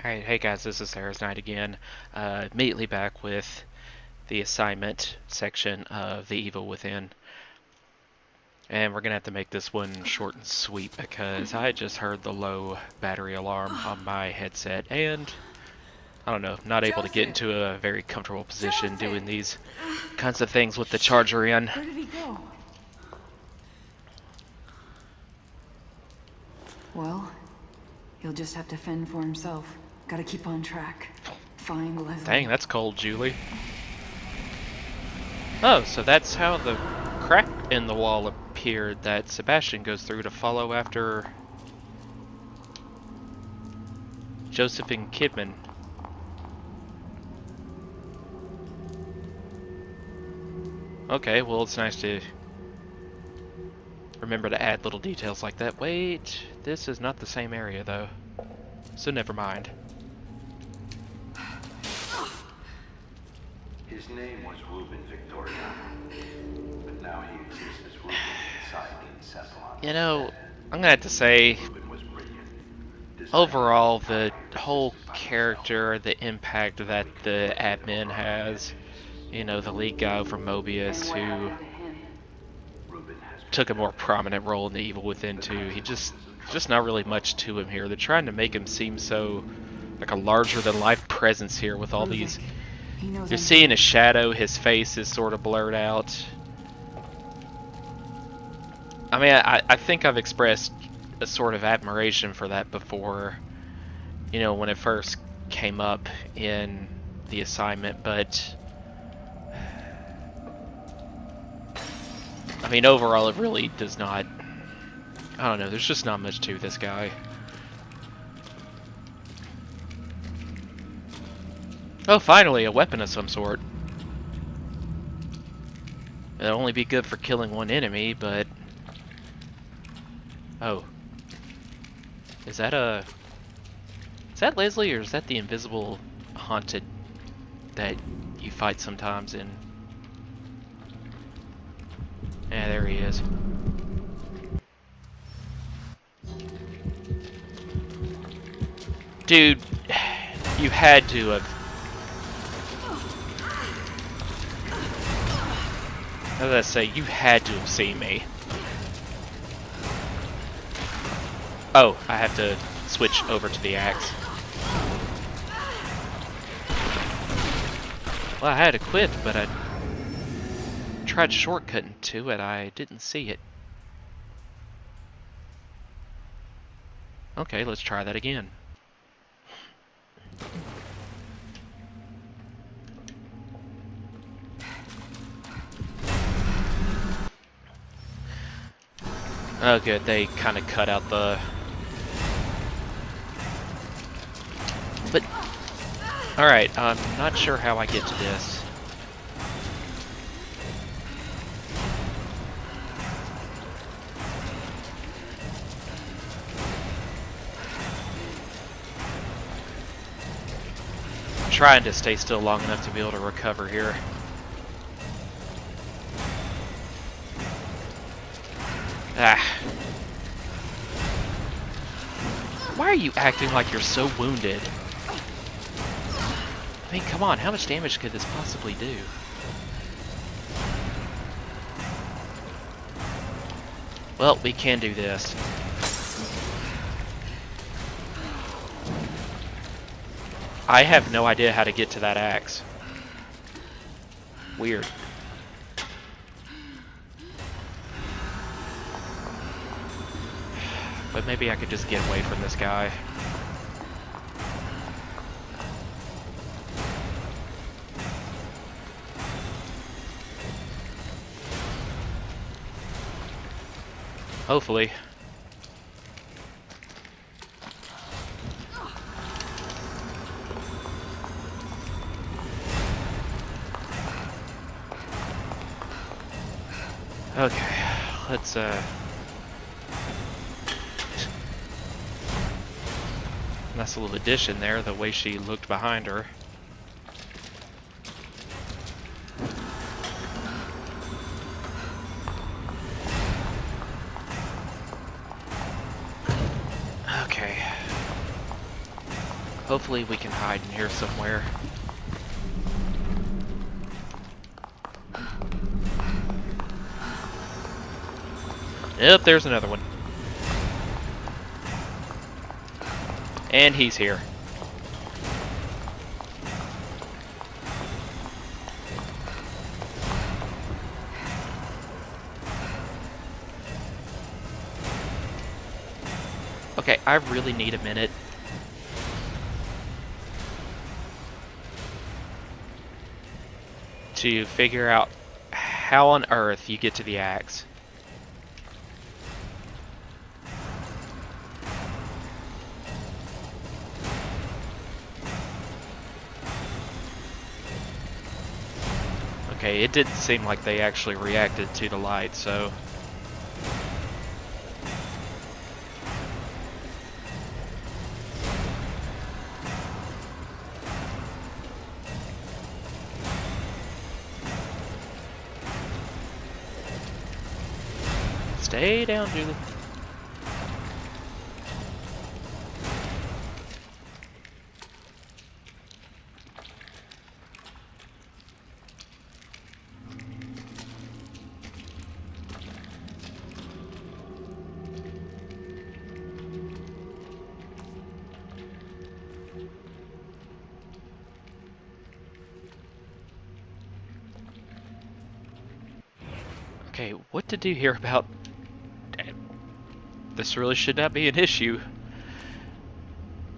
Alright, hey guys, this is Sarah's Night again. Immediately back with the assignment section of The Evil Within. And we're gonna have to make this one short and sweet because I just heard the low battery alarm on my headset and I don't know, not able to get Joseph! into a very comfortable position Joseph! doing these kinds of things with the charger in. Where did he go? Well, he'll just have to fend for himself. Gotta keep on track. Find Leslie. Dang, that's cold, Julie. Oh, so that's how the crack in the wall appeared that Sebastian goes through to follow after Josephine Kidman. Okay, well, it's nice to remember to add little details like that. Wait, this is not the same area, though. So never mind. His name was Ruben Victoriano, but now he exists as Ruben inside the Cecilon. You know, I'm gonna have to say, Ruben was brilliant. overall, the whole character, the impact that the admin has, you know, the lead guy from Mobius who took a more prominent role in The Evil Within 2, he just not really much to him here. They're trying to make him seem so like a larger than life presence here with all these. You're seeing his shadow, his face is sort of blurred out. I mean, I think I've expressed a sort of admiration for that before, you know, when it first came up in the assignment, but I mean, overall, it really does not. I don't know, there's just not much to this guy. Oh, finally, a weapon of some sort. It'll only be good for killing one enemy, but... Oh. Is that Leslie, or is that the invisible haunted that you fight sometimes in... Yeah, there he is. Dude, you had to have... How did I say? You had to have seen me. Oh, I have to switch over to the axe. Well, I had a quip, but I tried shortcutting to it. I didn't see it. Okay, let's try that again. Oh good, they kind of cut out the... But... Alright, I'm not sure how I get to this. I'm trying to stay still long enough to be able to recover here. Ah. Why are you acting like you're so wounded? I mean, come on, how much damage could this possibly do? Well, we can do this. I have no idea how to get to that axe. Weird. But maybe I could just get away from this guy. Hopefully. Okay, let's nice little addition there, the way she looked behind her. Okay. Hopefully we can hide in here somewhere. Yep, there's another one. And he's here. Okay, I really need a minute. To figure out how on earth you get to the axe. Okay, it didn't seem like they actually reacted to the light, so... Stay down, Julie. Okay, what to do here about... This really should not be an issue.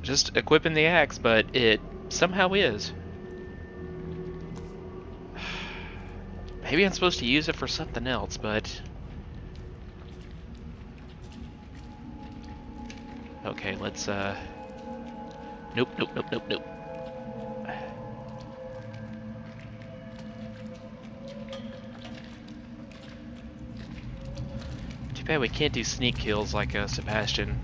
Just equipping the axe, but it somehow is. Maybe I'm supposed to use it for something else, but... Okay, let's, Nope, nope, nope, nope, nope. Too bad we can't do sneak kills like, Sebastian.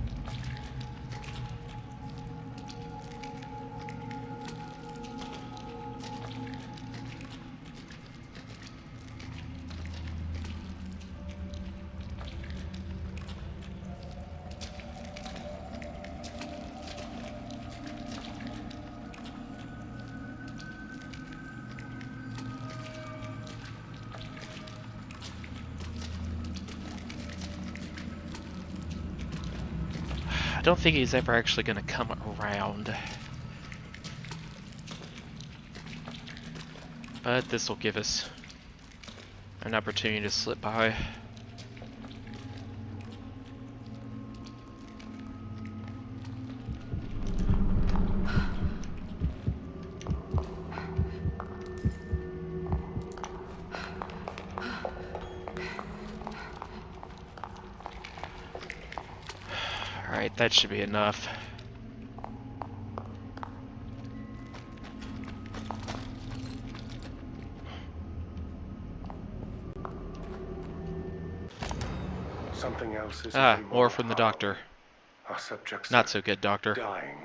I don't think he's ever actually going to come around. But this will give us an opportunity to slip by. Alright, that should be enough. Something else is More from the doctor. Our subjects Not so good, doctor. dying.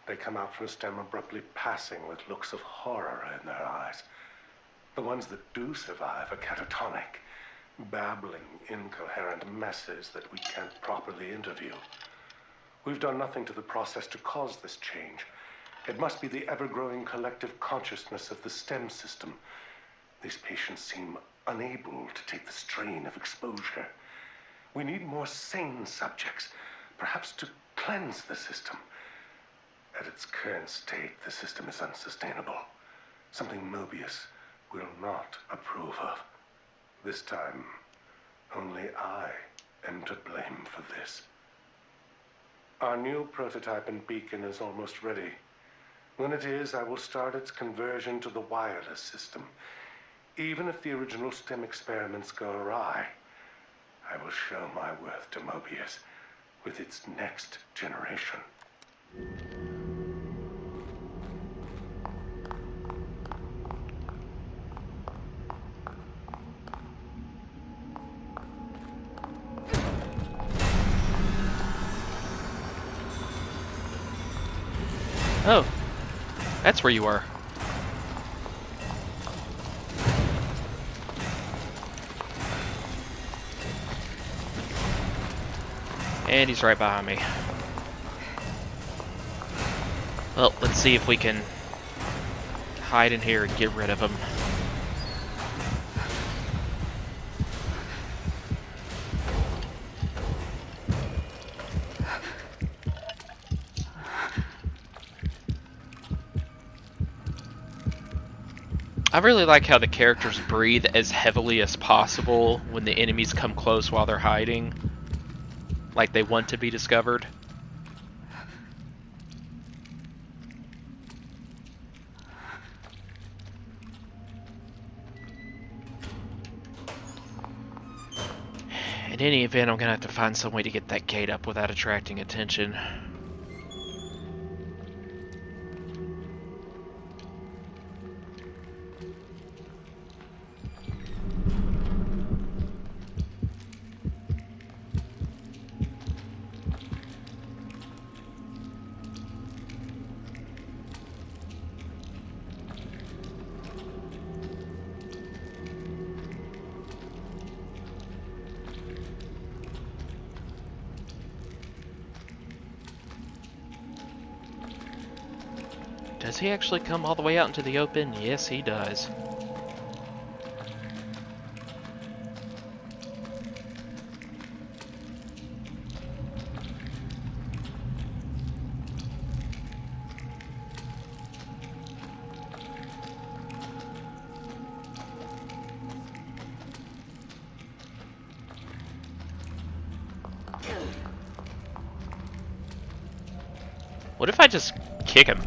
They come out from STEM abruptly passing with looks of horror in their eyes. The ones that do survive are catatonic, babbling incoherent messes that we can't properly interview. We've done nothing to the process to cause this change. It must be the ever-growing collective consciousness of the STEM system. These patients seem unable to take the strain of exposure. We need more sane subjects, perhaps to cleanse the system. At its current state, the system is unsustainable. Something Mobius will not approve of. This time, only I am to blame for this. Our new prototype and beacon is almost ready. When it is, I will start its conversion to the wireless system. Even if the original STEM experiments go awry, I will show my worth to Mobius with its next generation. Oh, that's where you are. And he's right behind me. Well, let's see if we can hide in here and get rid of them. I really like how the characters breathe as heavily as possible when the enemies come close while they're hiding. Like they want to be discovered. In any event, I'm gonna have to find some way to get that gate up without attracting attention. Does he actually come all the way out into the open? Yes, he does. What if I just kick him?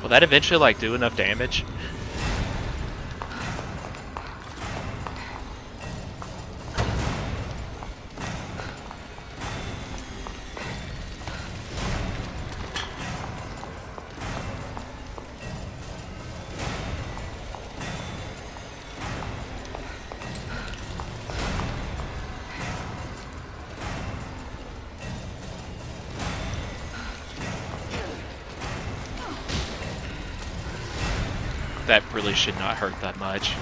Will that eventually, like, do enough damage? That really should not hurt that much.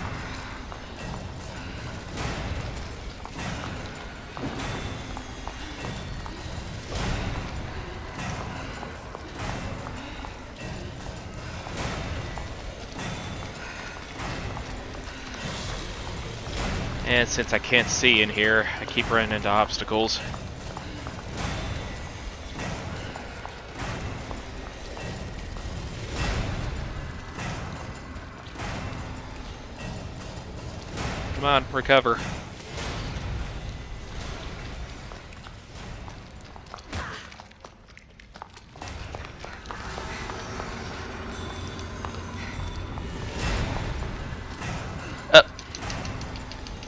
And since I can't see in here, I keep running into obstacles. Come on, recover.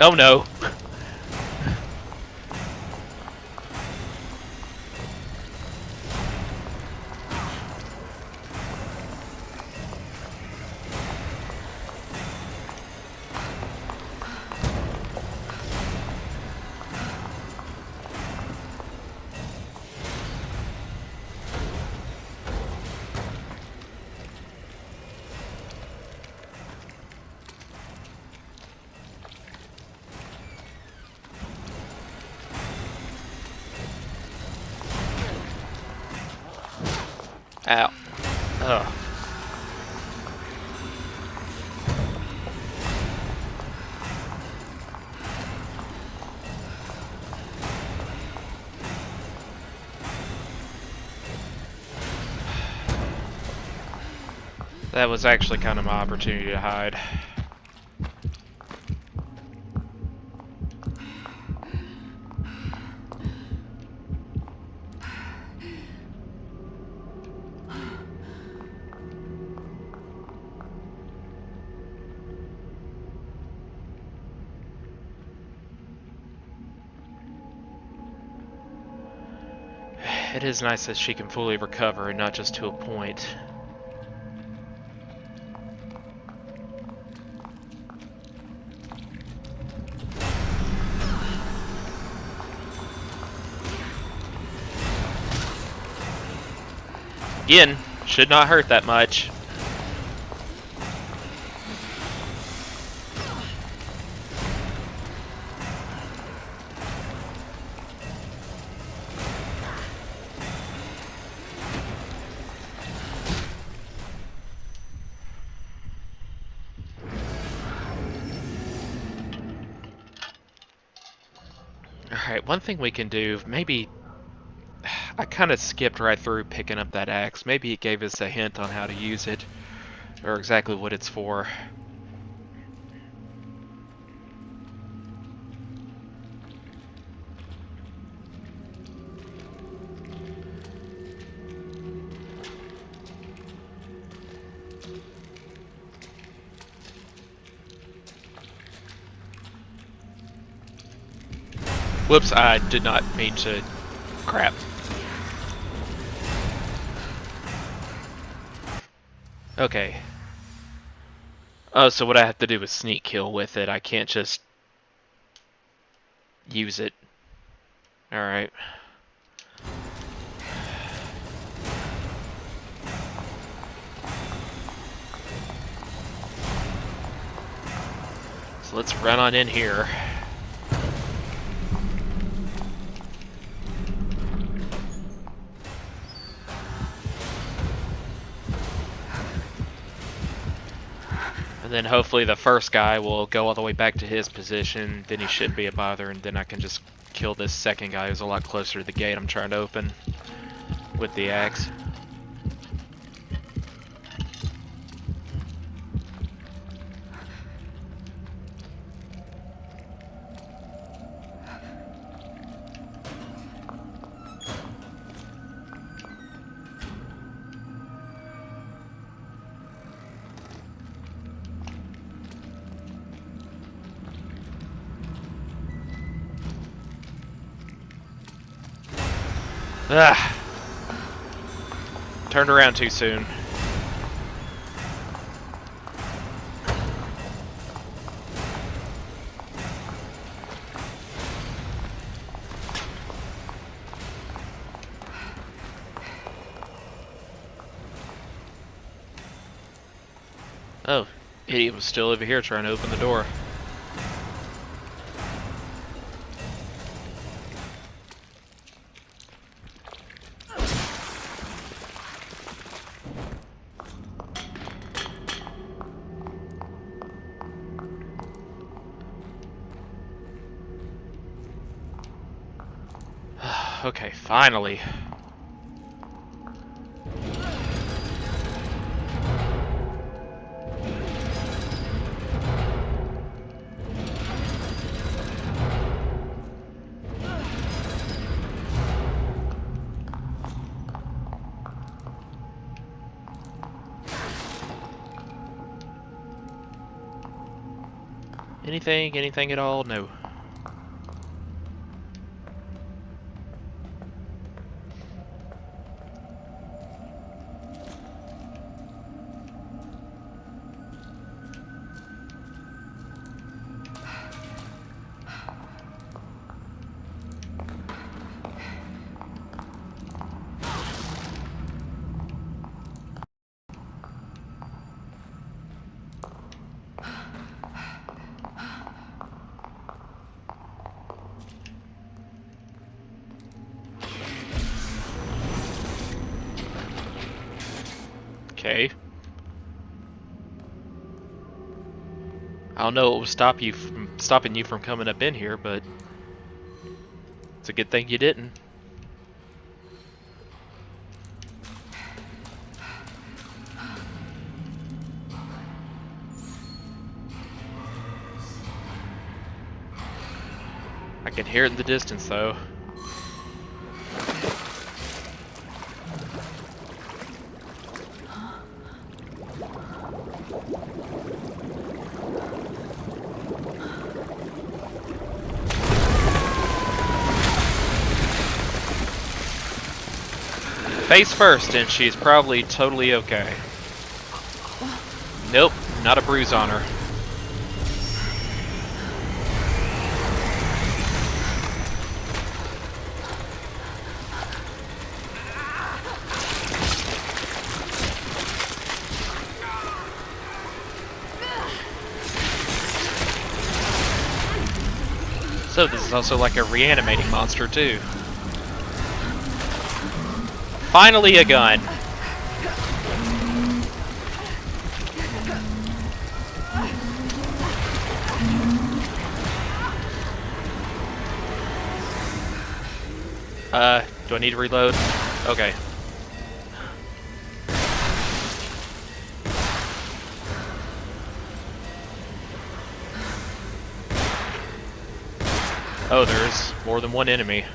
Oh no. Ow. Ugh. That was actually kind of my opportunity to hide. It is nice that she can fully recover and not just to a point. Again, should not hurt that much. Alright, one thing we can do, maybe... I kind of skipped right through picking up that axe. Maybe it gave us a hint on how to use it, or exactly what it's for. Whoops, I did not mean to... Crap. Okay. Oh, so what I have to do is sneak kill with it. I can't just... use it. Alright. So let's run on in here. And then hopefully the first guy will go all the way back to his position, then he shouldn't be a bother, and then I can just kill this second guy who's a lot closer to the gate I'm trying to open with the axe. Ah! Turned around too soon. Oh, idiot was still over here trying to open the door. Okay, finally. Anything at all? No. Okay. I don't know what was stopping you from coming up in here, but it's a good thing you didn't. I can hear it in the distance, though. Face first, and she's probably totally okay. Nope, not a bruise on her. So this is also like a reanimating monster too. Finally a gun. Do I need to reload? Okay. Oh, there's more than one enemy.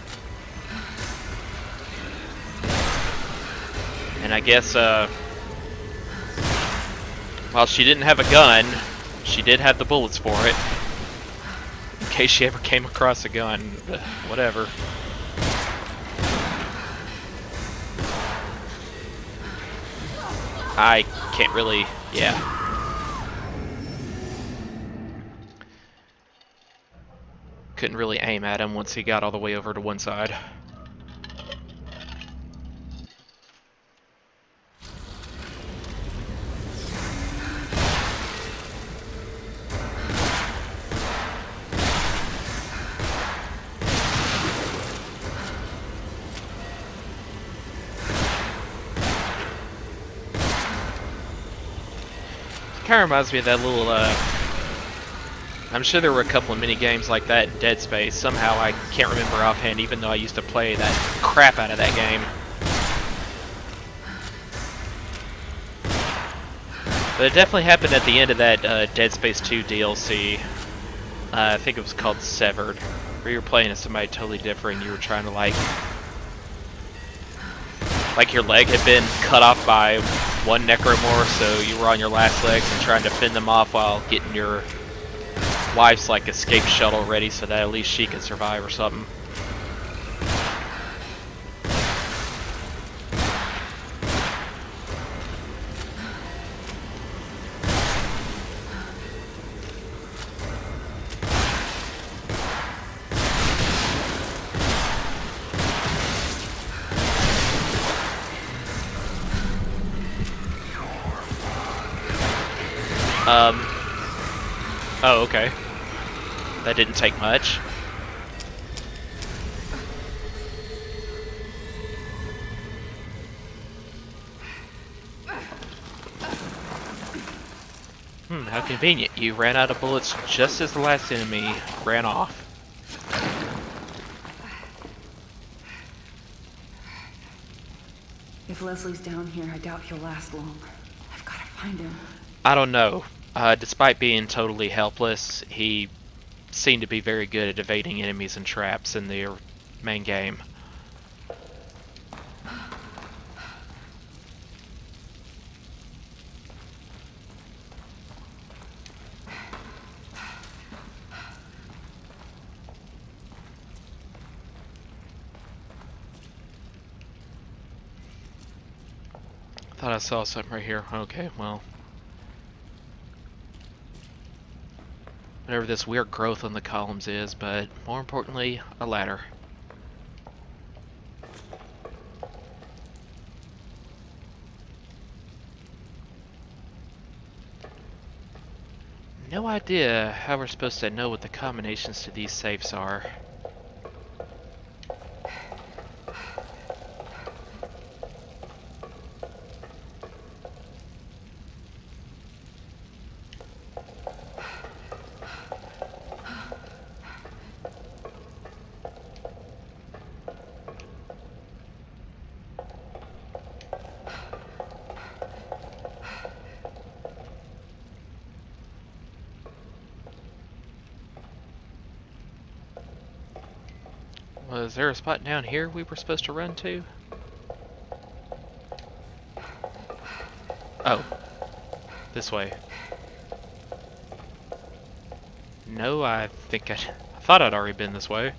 And I guess, while she didn't have a gun, she did have the bullets for it. In case she ever came across a gun. Whatever. I can't really... yeah. Couldn't really aim at him once he got all the way over to one side. Kind of reminds me of that little, I'm sure there were a couple of mini games like that in Dead Space. Somehow I can't remember offhand, even though I used to play that crap out of that game. But it definitely happened at the end of that Dead Space 2 DLC. I think it was called Severed, where you were playing as somebody totally different. You were trying to like your leg had been cut off by one necromorph, so you were on your last legs and trying to fend them off while getting your wife's like escape shuttle ready so that at least she could survive or something. Oh, okay. That didn't take much. How convenient. You ran out of bullets just as the last enemy ran off. If Leslie's down here, I doubt he'll last long. I've got to find him. I don't know. Despite being totally helpless, he seemed to be very good at evading enemies and traps in the main game. Thought I saw something right here. Okay, well. Whatever this weird growth on the columns is, but more importantly, a ladder. No idea how we're supposed to know what the combinations to these safes are. Was there a spot down here we were supposed to run to? Oh. This way. No, I think I thought I'd already been this way.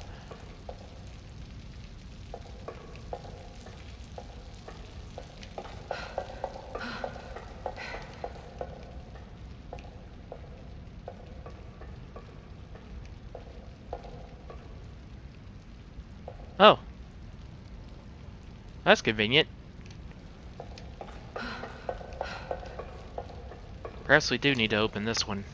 Oh. That's convenient. Perhaps we do need to open this one.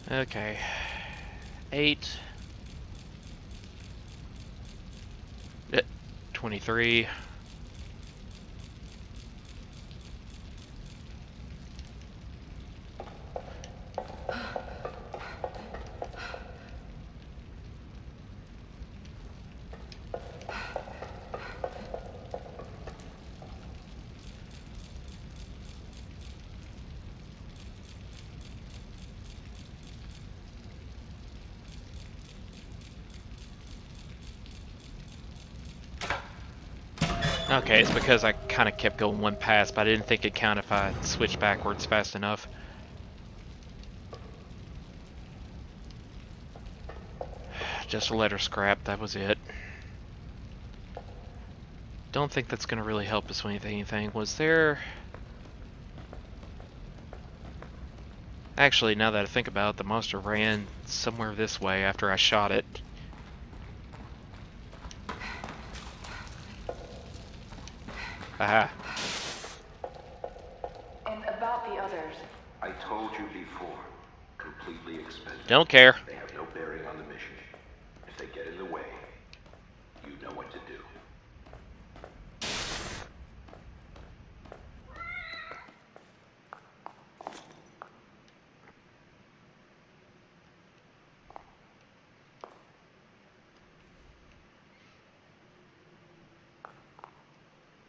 Okay. 8. 23. Okay, it's because I kind of kept going one pass, but I didn't think it'd count if I switched backwards fast enough. Just a letter scrap, that was it. Don't think that's going to really help us with anything. Was there... Actually, now that I think about it, the monster ran somewhere this way after I shot it. Aha. And about the others. I told you before, completely expendable. Don't care. They have no bearing on the mission. If they get in the way, you know what to do.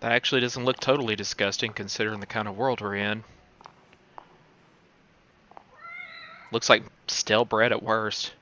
That actually doesn't look totally disgusting considering the kind of world we're in. Looks like stale bread at worst.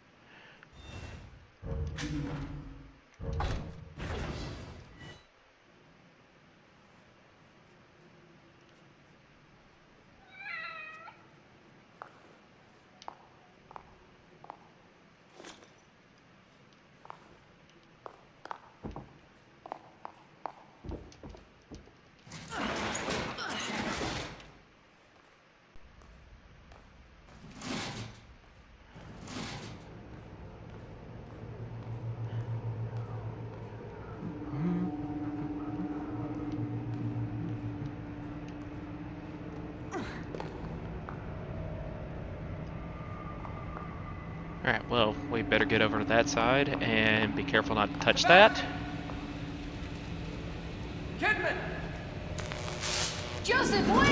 Alright, well, we better get over to that side and be careful not to touch that. Kidman! Joseph, wait!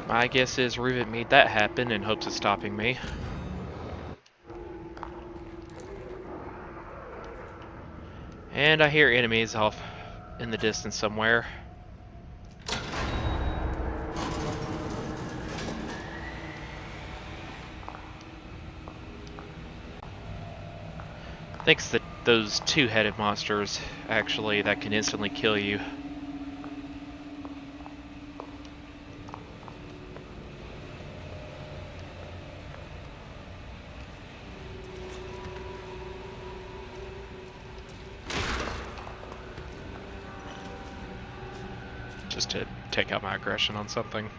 My guess is Reuven made that happen in hopes of stopping me. And I hear enemies off in the distance somewhere. I think it's those two-headed monsters, actually, that can instantly kill you. Just to take out my aggression on something.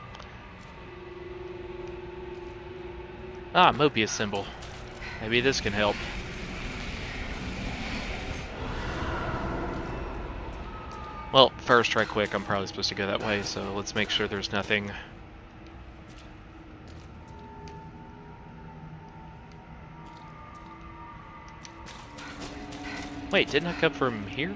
Ah, Mobius symbol. Maybe this can help. Well, first, right quick, I'm probably supposed to go that way, so let's make sure there's nothing. Wait, didn't I come from here?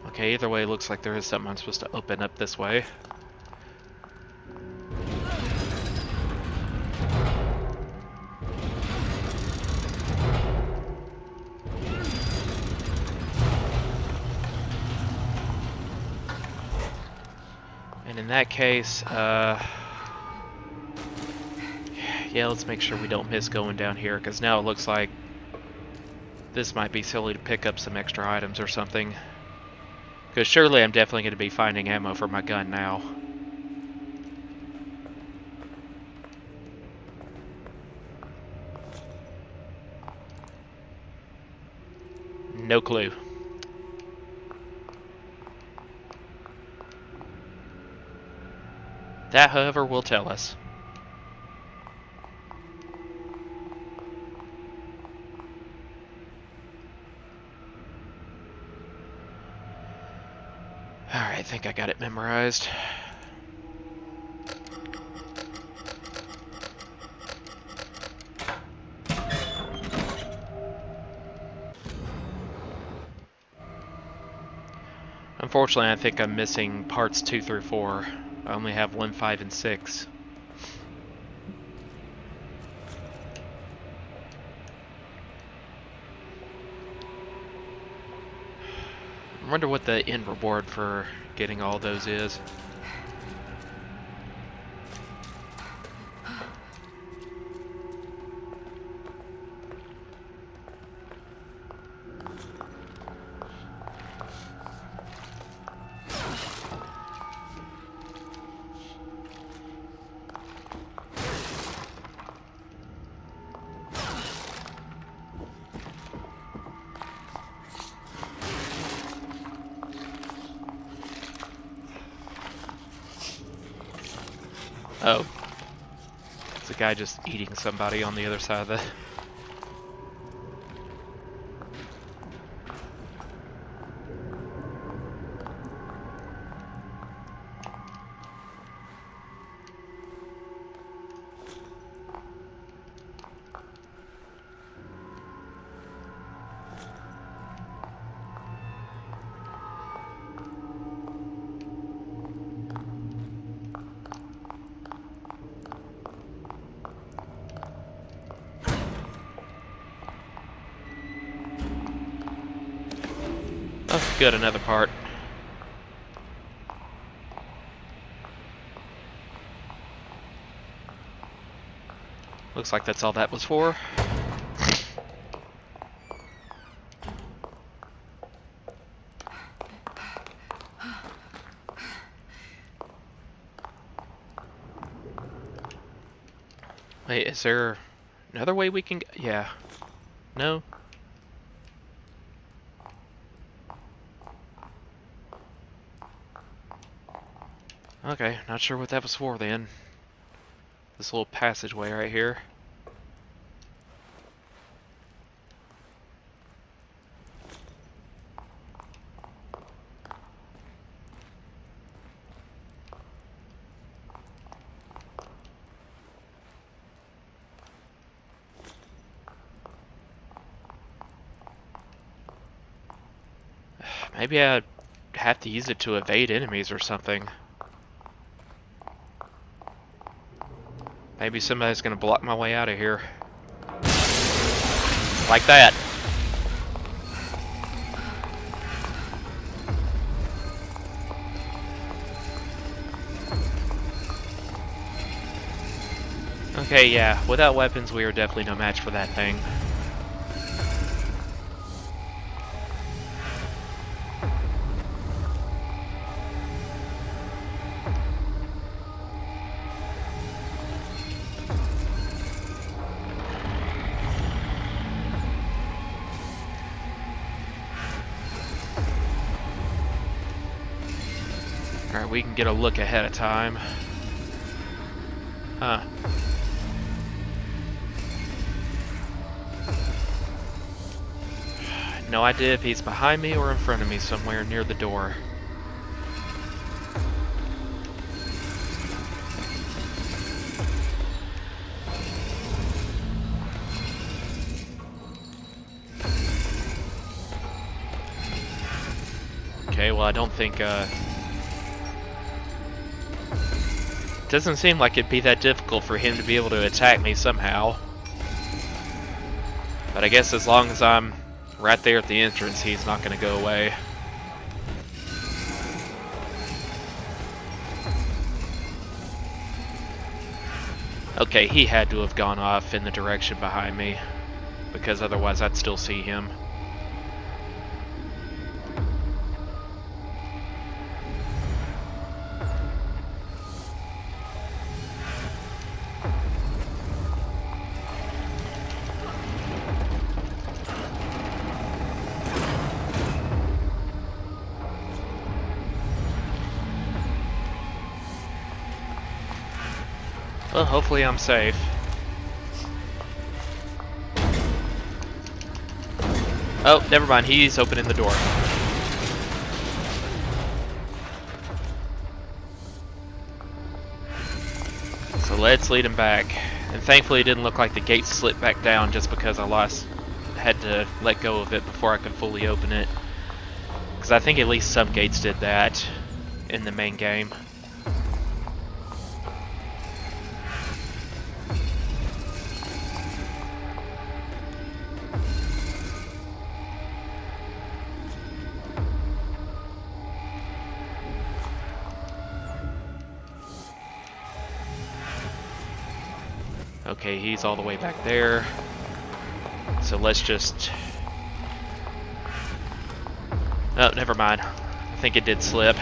Okay, either way, it looks like there is something I'm supposed to open up this way. And in that case, yeah, let's make sure we don't miss going down here, because now it looks like this might be silly to pick up some extra items or something. Because surely I'm definitely going to be finding ammo for my gun now. No clue. That, however, will tell us. Alright, I think I got it memorized. Unfortunately, I think I'm missing parts 2 through 4. I only have 1, 5, and 6. I wonder what the end reward for getting all those is. Oh. It's a guy just eating somebody on the other side of the... Oh, good, another part. Looks like that's all that was for. Wait, is there another way we can get... Yeah. No? Okay, not sure what that was for then. This little passageway right here. Maybe I'd have to use it to evade enemies or something. Maybe somebody's gonna block my way out of here. Like that. Okay, yeah, without weapons we are definitely no match for that thing. Alright, we can get a look ahead of time. Huh. No idea if he's behind me or in front of me somewhere near the door. Okay, well I don't think, doesn't seem like it'd be that difficult for him to be able to attack me somehow. But I guess as long as I'm right there at the entrance, he's not going to go away. Okay, he had to have gone off in the direction behind me, because otherwise I'd still see him. Well, hopefully I'm safe. Oh, never mind. He's opening the door. let's lead him back. And thankfully it didn't look like the gate slipped back down just because I had to let go of it before I could fully open it. Because I think at least some gates did that in the main game. Okay, he's all the way back there. So let's just... Oh, never mind. I think it did slip.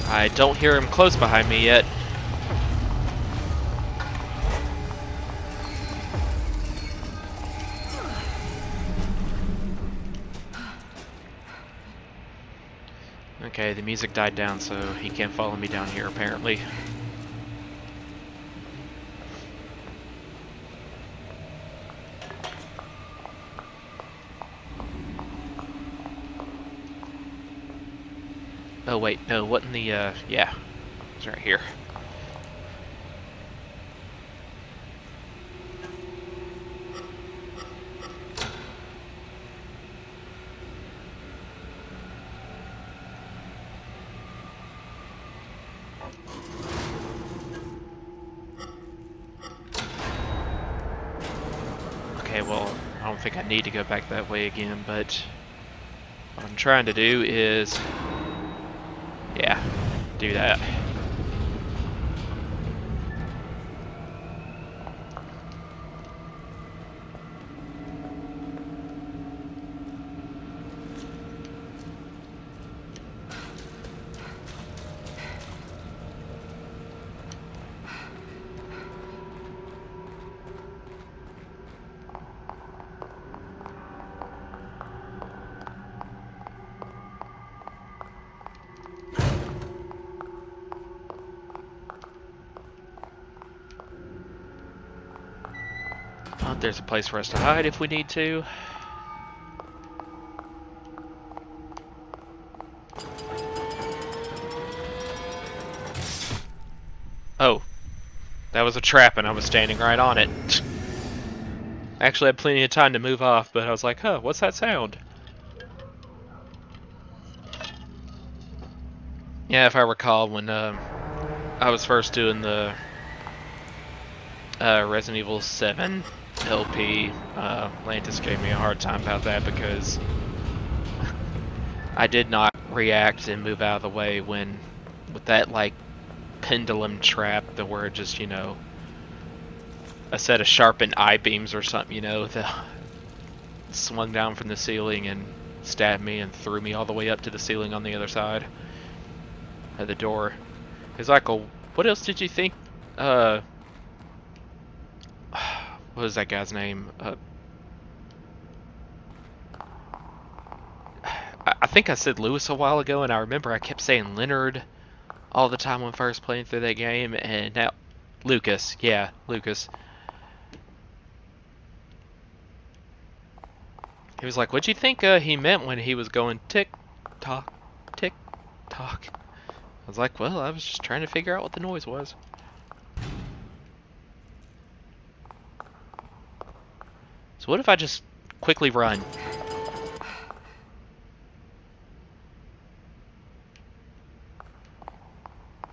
I don't hear him close behind me yet. Okay, the music died down, so he can't follow me down here apparently. Oh wait, no, what in the, yeah, it's right here. Okay, well, I don't think I need to go back that way again, but what I'm trying to do is, yeah, do that. Oh, there's a place for us to hide if we need to. Oh, that was a trap and I was standing right on it. I actually had plenty of time to move off, but I was like, huh, what's that sound? Yeah, if I recall, when I was first doing the Resident Evil 7 LP, Lantis gave me a hard time about that because I did not react and move out of the way when, with that, like, pendulum trap, the word just, you know, a set of sharpened eye beams or something, you know, that swung down from the ceiling and stabbed me and threw me all the way up to the ceiling on the other side of the door. He's like, well, what else did you think, what was that guy's name? I think I said Lewis a while ago, and I remember I kept saying Leonard all the time when first playing through that game, and now Lucas, yeah, Lucas. He was like, what'd you think he meant when he was going tick tock, tick tock? I was like, well, I was just trying to figure out what the noise was. So what if I just quickly run?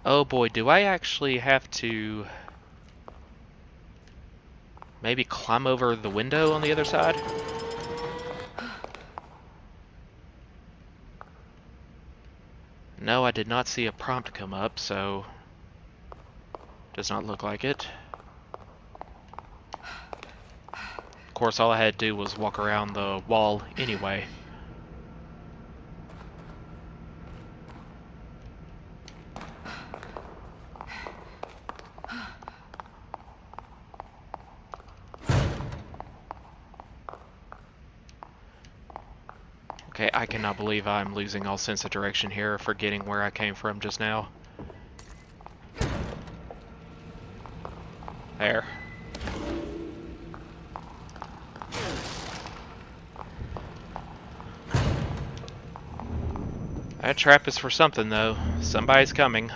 Oh boy, do I actually have to maybe climb over the window on the other side? No, I did not see a prompt come up, so does not look like it. Of course, all I had to do was walk around the wall anyway. Okay, I cannot believe I'm losing all sense of direction here, forgetting where I came from just now. There. That trap is for something, though. Somebody's coming.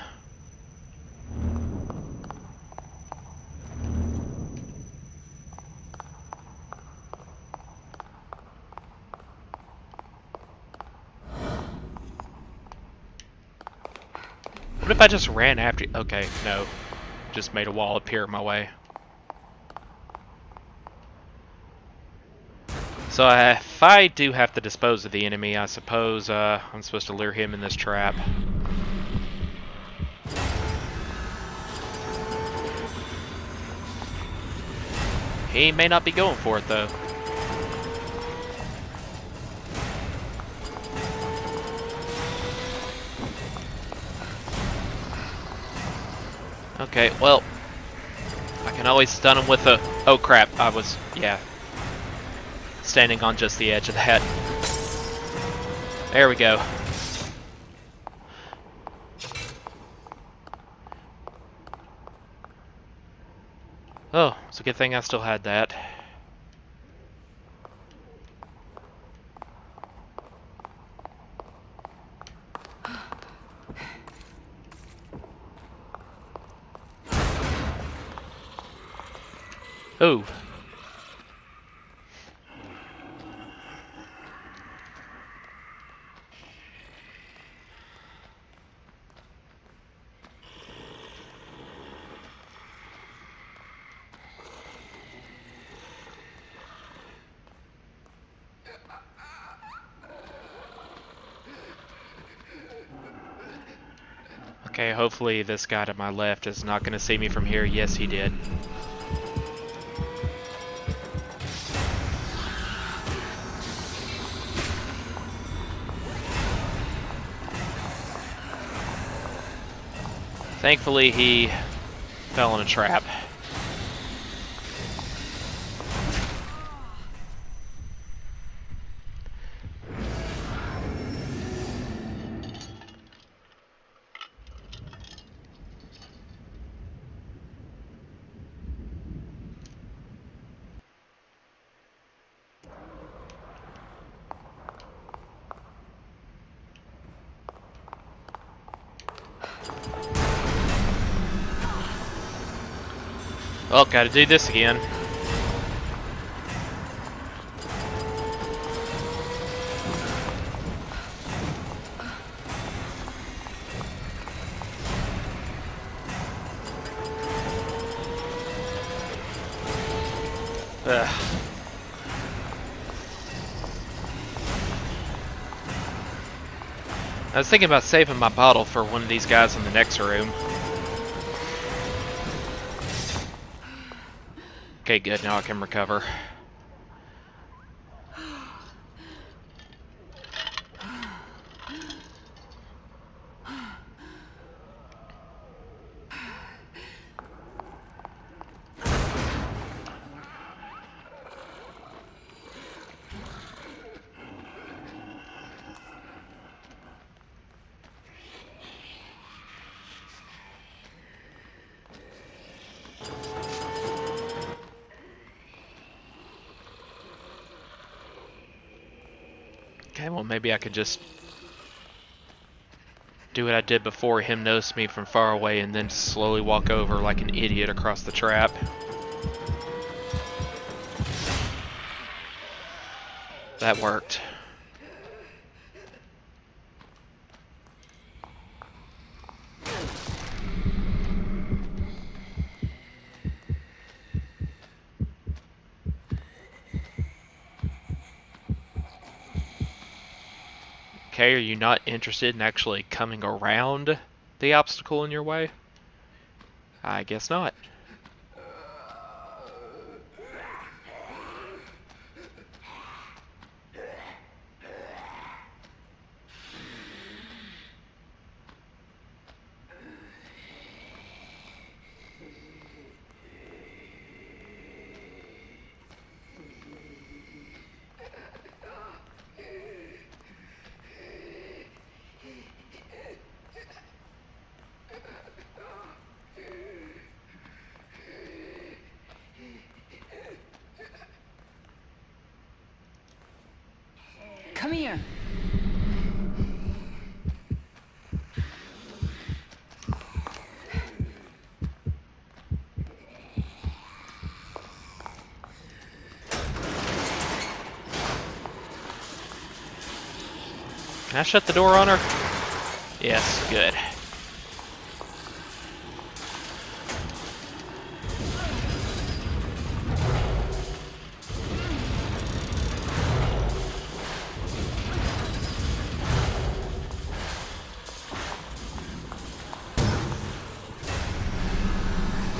What if I just ran after you? Okay, no. Just made a wall appear in my way. So if I do have to dispose of the enemy, I suppose I'm supposed to lure him in this trap. He may not be going for it, though. Okay, well, I can always stun him with a... Oh crap, I was, yeah, standing on just the edge of that. There we go. Oh, it's a good thing I still had that. Oh. Okay, hopefully this guy to my left is not going to see me from here. Yes, he did. Thankfully, he fell in a trap. Oh, gotta do this again. Ugh. I was thinking about saving my bottle for one of these guys in the next room. Okay, good. Now I can recover. Okay, well maybe I could just do what I did before, him notice me from far away and then slowly walk over like an idiot across the trap. That worked. Okay, are you not interested in actually coming around the obstacle in your way? I guess not. Can I shut the door on her? Yes, good.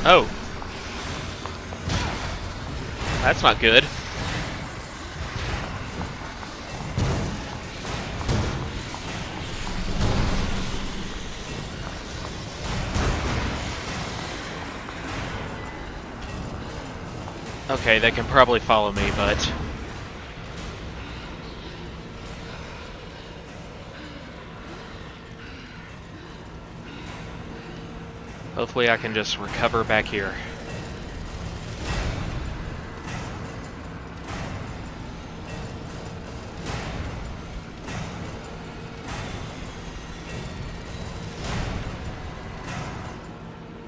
Oh. That's not good. Okay, they can probably follow me, but... hopefully I can just recover back here.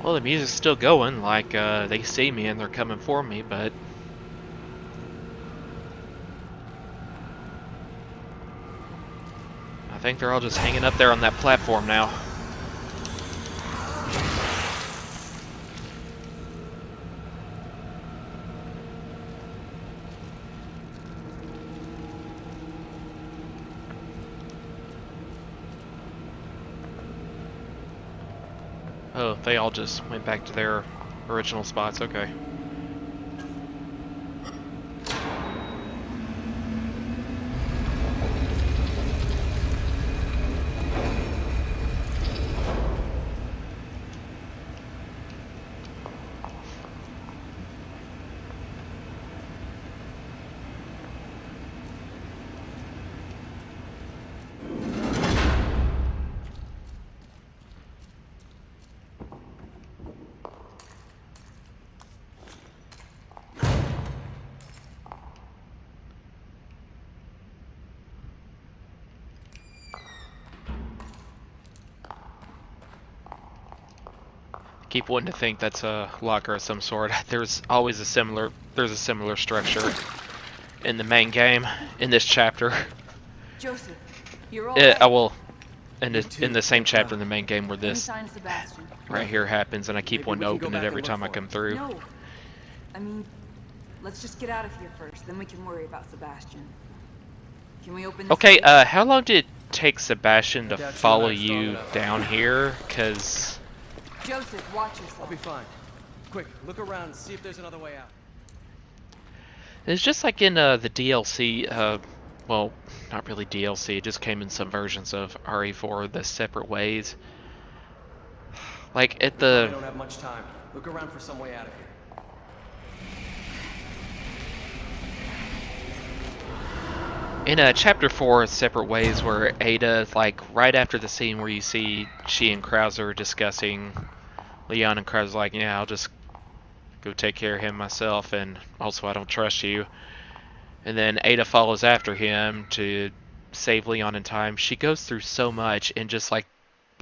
Well, the music's still going, like, they see me and they're coming for me, but... I think they're all just hanging up there on that platform now. Oh, they all just went back to their original spots, okay. Keep wanting to think that's a locker of some sort. There's a similar structure in the main game, in this chapter. Joseph, you're all right. Well, in the same chapter in the main game where Any this sign of Sebastian? right here happens, and I keep wanting to open it every time I come through. No. I mean, let's just get out of here first, then we can worry about Sebastian. Can we open this Okay, gate? how long did it take Sebastian to follow you down here? Because... Joseph, watch yourself. I'll be fine. Quick, look around and see if there's another way out. it's just like in the DLC, well, not really DLC, it just came in some versions of RE4, the separate ways. Like, at We the... don't have much time. Look around for some way out of here. In Chapter 4, Separate Ways, where Ada, like, right after the scene where you see she and Krauser discussing, Leon and Krauser's like, yeah, I'll just go take care of him myself, and also I don't trust you. And then Ada follows after him to save Leon in time. She goes through so much in just, like,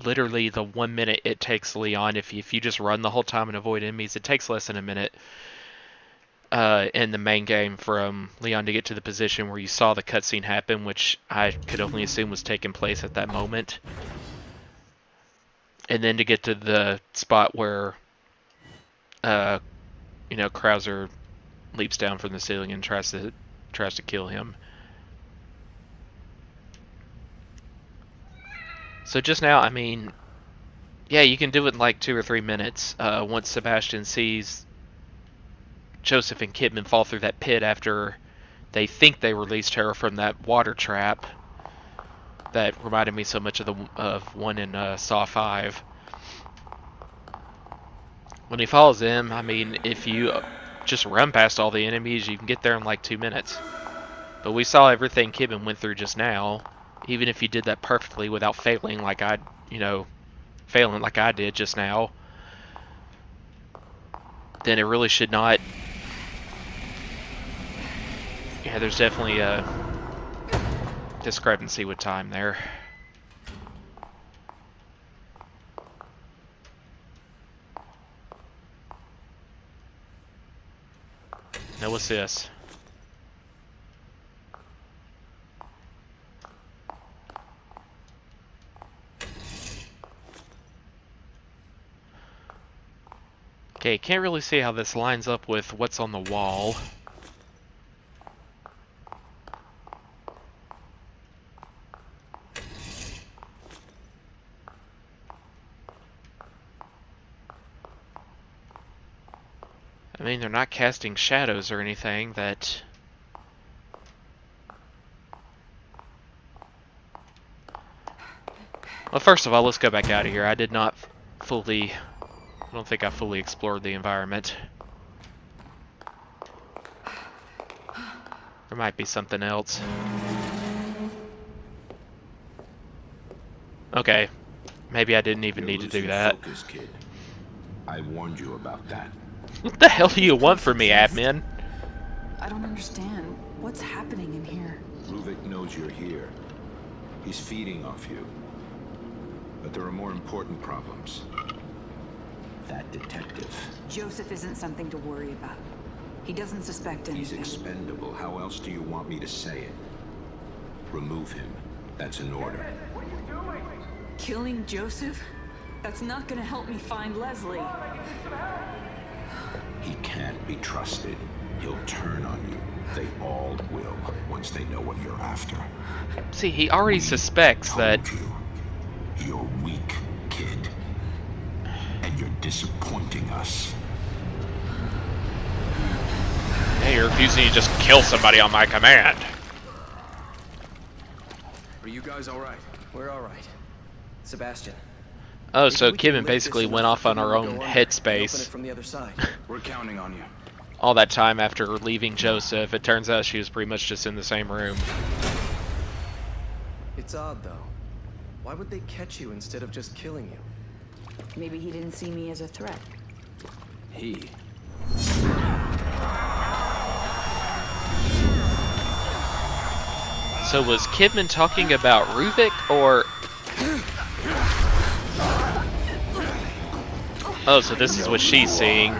literally the 1 minute it takes Leon, if you just run the whole time and avoid enemies, it takes less than a minute. In the main game from Leon to get to the position where you saw the cutscene happen, which I could only assume was taking place at that moment. And then to get to the spot where, Krauser leaps down from the ceiling and tries to kill him. So just now, I mean, yeah, you can do it in like 2 or 3 minutes. Once Sebastian sees Joseph and Kidman fall through that pit after they think they released her from that water trap that reminded me so much of one in Saw 5. When he follows them, I mean, if you just run past all the enemies, you can get there in like 2 minutes. But we saw everything Kidman went through just now. Even if you did that perfectly without failing like I did just now, then it really should not. Yeah, there's definitely a discrepancy with time there. Now what's this? Okay, can't really see how this lines up with what's on the wall. I mean, they're not casting shadows or anything that... Well, first of all, let's go back out of here. I did not fully... I don't think I fully explored the environment. There might be something else. Okay. Maybe I didn't even need to do that. Focus, kid. I warned you about that. What the hell do you want from me, admin? I don't understand. What's happening in here? Ruvik knows you're here. He's feeding off you. But there are more important problems. That detective. Joseph isn't something to worry about. He doesn't suspect He's anything. expendable. How else do you want me to say it? Remove him. That's an order. Killing Joseph? That's not gonna help me find Leslie. He can't be trusted. He'll turn on you. They all will, once they know what you're after. See, he already suspects that... Told you. You're weak, kid. And you're disappointing us. Hey, you're refusing to just kill somebody on my command. Are you guys alright? We're alright. Sebastian. Oh, maybe so we can Kidman lift this basically enough went off for on Kidman our to own go under and open it headspace. from the other side. We're counting on you. All that time after leaving Joseph, it turns out she was pretty much just in the same room. It's odd, though. Why would they catch you instead of just killing you? Maybe he didn't see me as a threat. He. So was Kidman talking about Ruvik, or... Oh, so this is what she's seeing.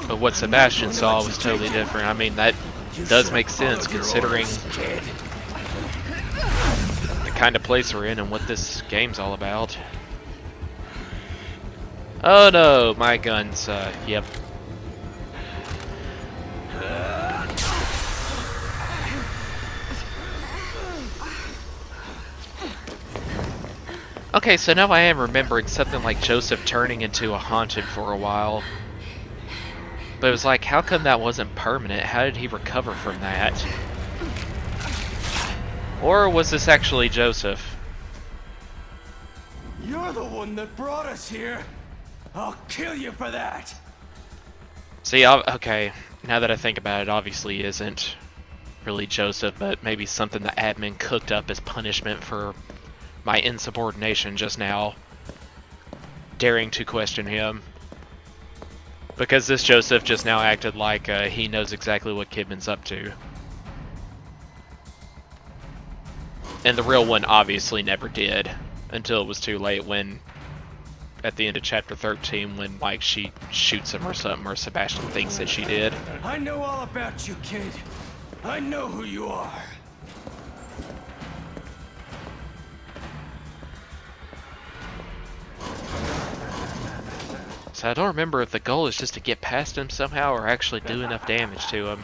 But what Sebastian saw was totally different. I mean, that does make sense considering the kind of place we're in and what this game's all about. Oh no, my guns, yep. Okay, so now I am remembering something like Joseph turning into a haunted for a while. But it was like, how come that wasn't permanent? How did he recover from that? Or was this actually Joseph? You're the one that brought us here. I'll kill you for that. See, okay, now that I think about it, obviously isn't really Joseph, but maybe something the admin cooked up as punishment for my insubordination just now, daring to question him. Because this Joseph just now acted like he knows exactly what Kidman's up to. And the real one obviously never did, until it was too late when, at the end of chapter 13, when like she shoots him or something, or Sebastian thinks that she did. I know all about you, kid. I know who you are. So I don't remember if the goal is just to get past him somehow or actually do enough damage to him.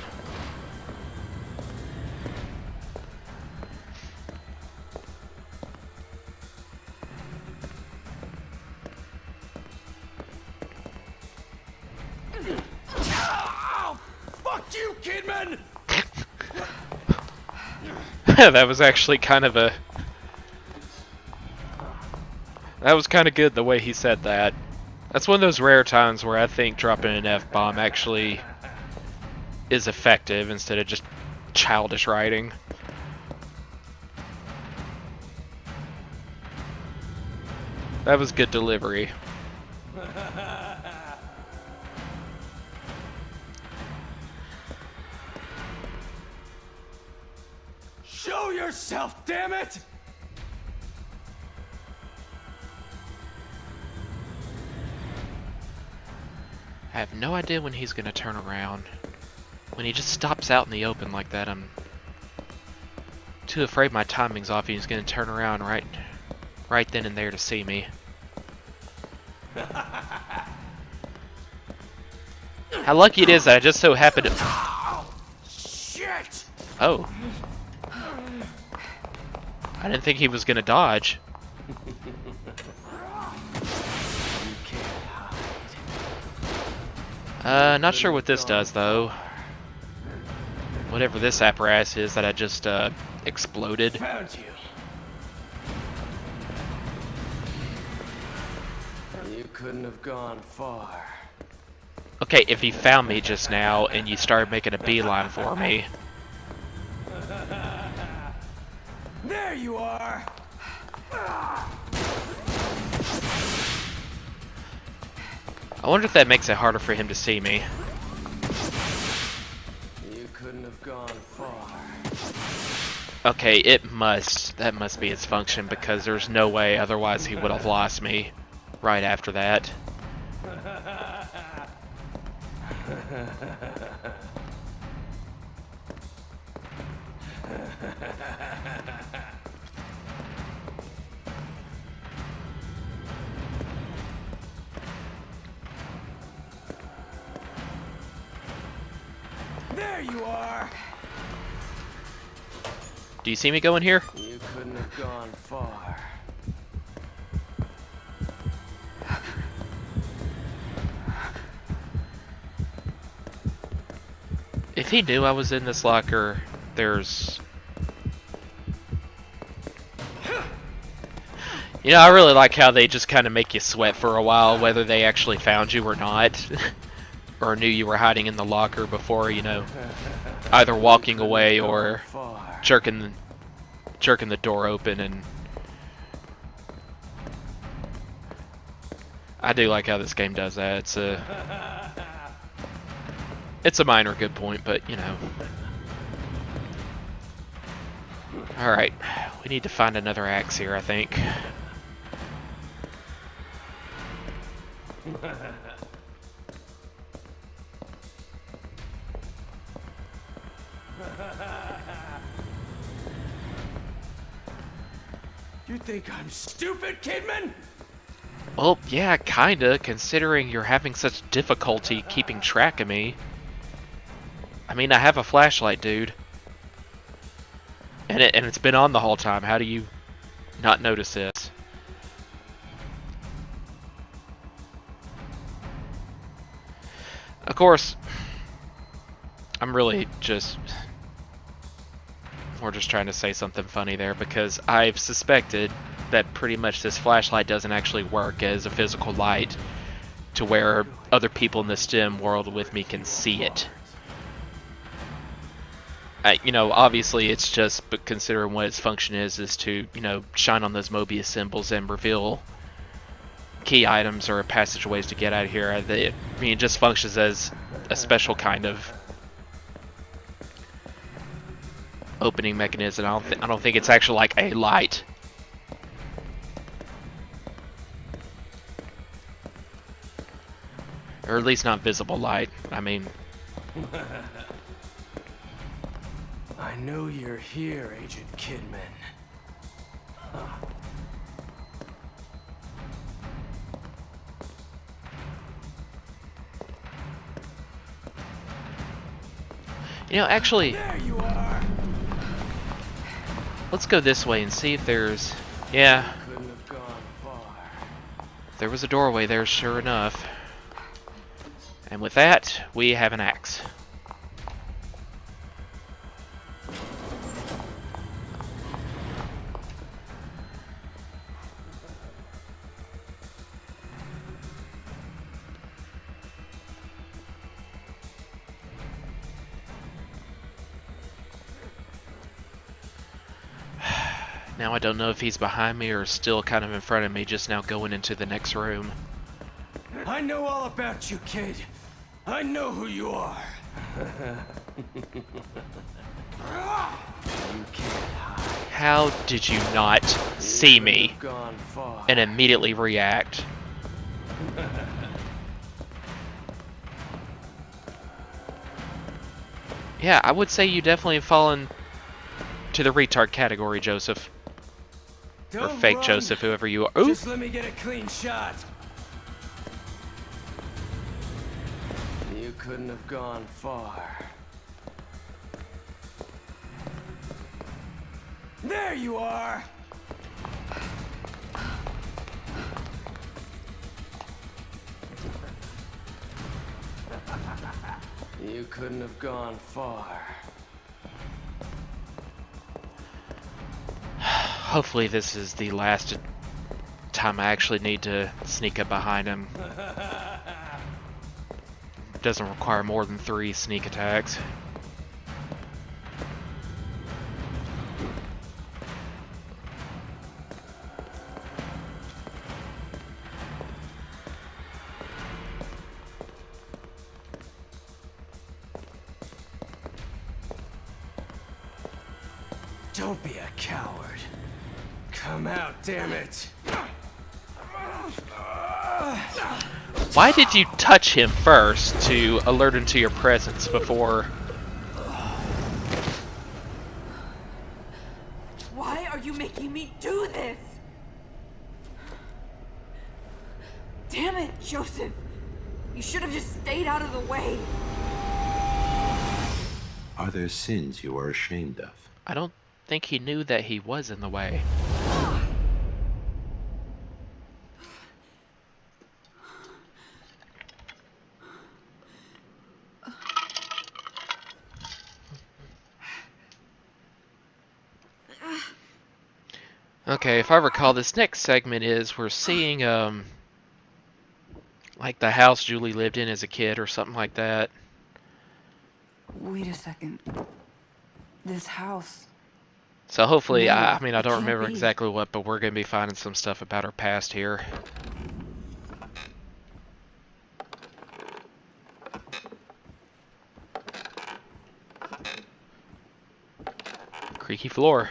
Oh, fuck you, Kidman! That was actually kind of a... That was kind of good the way he said that. That's one of those rare times where I think dropping an F-bomb actually is effective instead of just childish writing. That was good delivery. Show yourself, damn it! I have no idea when he's gonna turn around. When he just stops out in the open like that, I'm too afraid my timing's off. He's gonna turn around right then and there to see me. How lucky it is that I just so happened to... Shit! Oh. I didn't think he was gonna dodge. You can't hide. Not sure what this does, though. Whatever this apparatus is that I just, exploded. Found you. You couldn't have gone far. Okay, if he found me just now and you started making a beeline for me. There you are! I wonder if that makes it harder for him to see me. You couldn't have gone far. Okay, it must. That must be its function, because there's no way otherwise he would have lost me right after that. There you are! Do you see me going here? You couldn't have gone far. If he knew I was in this locker, there's... You know, I really like how they just kind of make you sweat for a while, whether they actually found you or not. Or knew you were hiding in the locker before, you know, either walking away or Far. jerking the door open. And I do like how this game does that. It's a minor good point, but you know. Alright, we need to find another axe here, I think. You think I'm stupid, Kidman? Well, yeah, kinda, considering you're having such difficulty keeping track of me. I mean, I have a flashlight, dude. And it's been on the whole time. How do you not notice this? Of course, I'm really just... We're just trying to say something funny there, because I've suspected that pretty much this flashlight doesn't actually work as a physical light to where other people in the STEM world with me can see it. You know, obviously it's just, but considering what its function is to, you know, shine on those Mobius symbols and reveal key items or passageways to get out of here. I mean, it just functions as a special kind of opening mechanism. I don't think it's actually like a light. Or at least not visible light. I mean... I know you're here, Agent Kidman. You know, actually, There you are! let's go this way and see if there's... Yeah, Couldn't have gone far. there was a doorway there, sure enough. And with that, we have an axe. Now I don't know if he's behind me or still kind of in front of me, just now going into the next room. I know all about you, kid. I know who you are. You can't hide. How did you not see me You've gone far. and immediately react? Yeah, I would say you definitely have fallen to the retard category, Joseph. Or Don't fake run. Joseph, whoever you are. Ooh! Just let me get a clean shot. You couldn't have gone far. There you are! You couldn't have gone far. Hopefully this is the last time I actually need to sneak up behind him. Doesn't require more than 3 sneak attacks. Don't be a coward. Come out, damn it. Why did you touch him first to alert him to your presence before? Why are you making me do this? Damn it, Joseph. You should have just stayed out of the way. Are there sins you are ashamed of? I don't think he knew that he was in the way. Okay, if I recall, this next segment is we're seeing, like the house Julie lived in as a kid or something like that. Wait a second. This house. So hopefully, No, I mean, I it don't can't remember be. exactly what, but we're going to be finding some stuff about her past here. Creaky floor.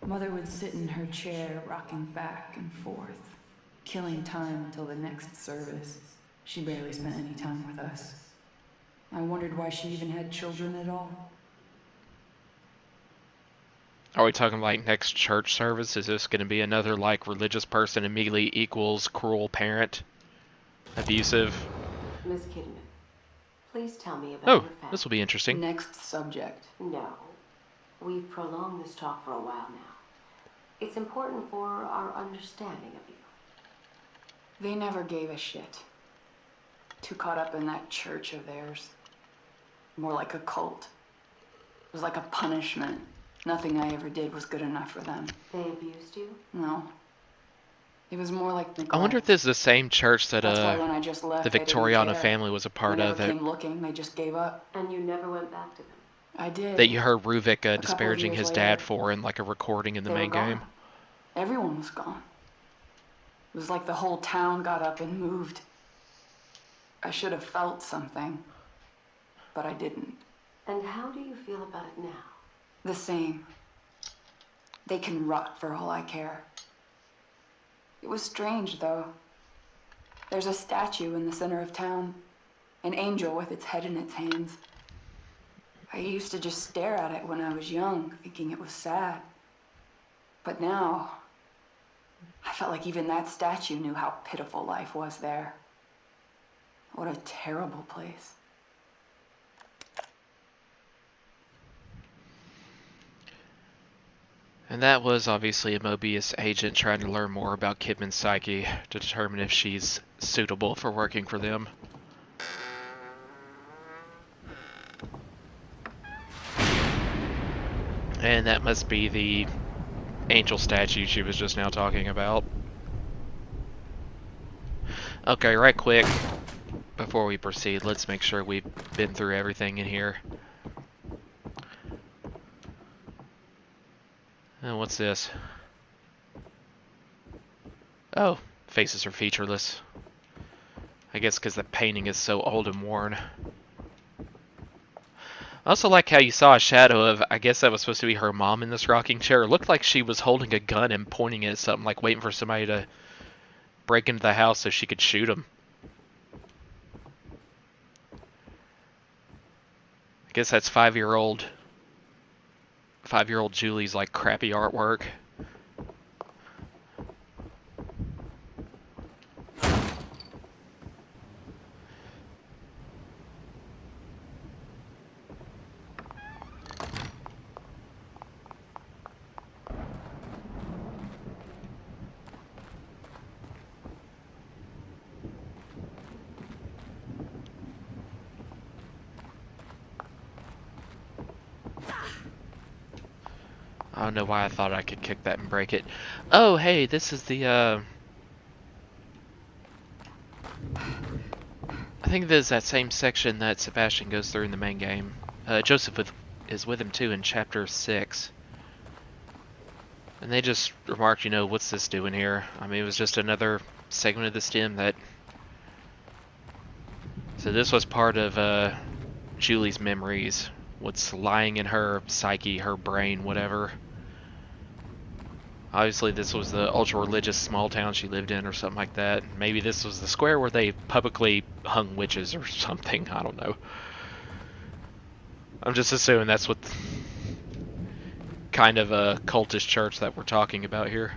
Mother would sit in her chair, rocking back and forth, killing time until the next service. She barely spent any time with us. I wondered why she even had children at all. Are we talking like next church service? Is this going to be another like religious person immediately equals cruel parent? Abusive? Miss Kidman, please tell me about Oh, your family. this will be interesting. Next subject. No. We've prolonged this talk for a while now. It's important for our understanding of you. They never gave a shit. Too caught up in that church of theirs. More like a cult. It was like a punishment. Nothing I ever did was good enough for them. They abused you? No. It was more like neglect. I wonder if this is the same church that That's why when I just left, the they didn't Victoriano care. family was a part They of. never That came looking. They just gave up. And you never went back to them? I did. that you heard Ruvik couple of disparaging years his dad later, for in like a recording in the They were main gone. game. Everyone was gone. It was like the whole town got up and moved. I should have felt something, but I didn't. And how do you feel about it now? The same. They can rot for all I care. It was strange, though. There's a statue in the center of town. An angel with its head in its hands. I used to just stare at it when I was young, thinking it was sad. But now, I felt like even that statue knew how pitiful life was there. What a terrible place. And that was obviously a Mobius agent trying to learn more about Kidman's psyche to determine if she's suitable for working for them. And that must be the angel statue she was just now talking about. Okay, right quick, before we proceed, let's make sure we've been through everything in here. Oh, what's this? Oh, faces are featureless. I guess because the painting is so old and worn. I also like how you saw a shadow of, I guess that was supposed to be her mom in this rocking chair. It looked like she was holding a gun and pointing it at something, like waiting for somebody to break into the house so she could shoot him. I guess that's five-year-old Julie's like crappy artwork. don't know why I thought I could kick that and break it. Oh, hey, this is the, I think this is that same section that Sebastian goes through in the main game. Joseph is with him too in Chapter 6. And they just remarked, you know, what's this doing here? I mean, it was just another segment of the stem that... So this was part of Julie's memories. What's lying in her psyche, her brain, whatever. Obviously this was the ultra-religious small town she lived in or something like that. Maybe this was the square where they publicly hung witches or something. I don't know. I'm just assuming that's what kind of a cultist church that we're talking about here.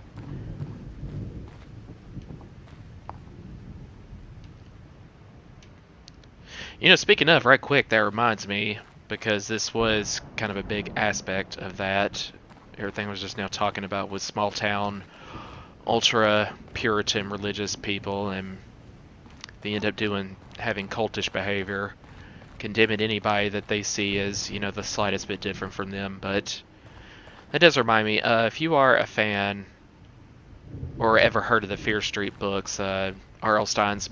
You know, speaking of, right quick, that reminds me, because this was kind of a big aspect of that. Everything I was just now talking about was small town, ultra Puritan religious people, and they end up having cultish behavior, condemning anybody that they see as, you know, the slightest bit different from them. But that does remind me, if you are a fan or ever heard of the Fear Street books, R.L. Stine's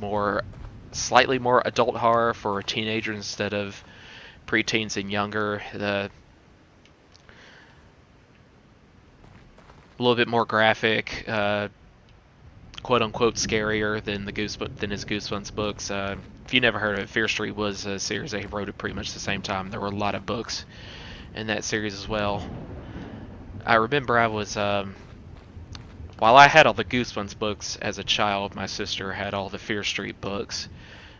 slightly more adult horror for teenagers instead of preteens and younger. A little bit more graphic, quote unquote scarier than his Goosebumps books. If you never heard of it, Fear Street was a series that he wrote at pretty much the same time. There were a lot of books in that series as well. I remember I was, while I had all the Goosebumps books as a child, my sister had all the Fear Street books.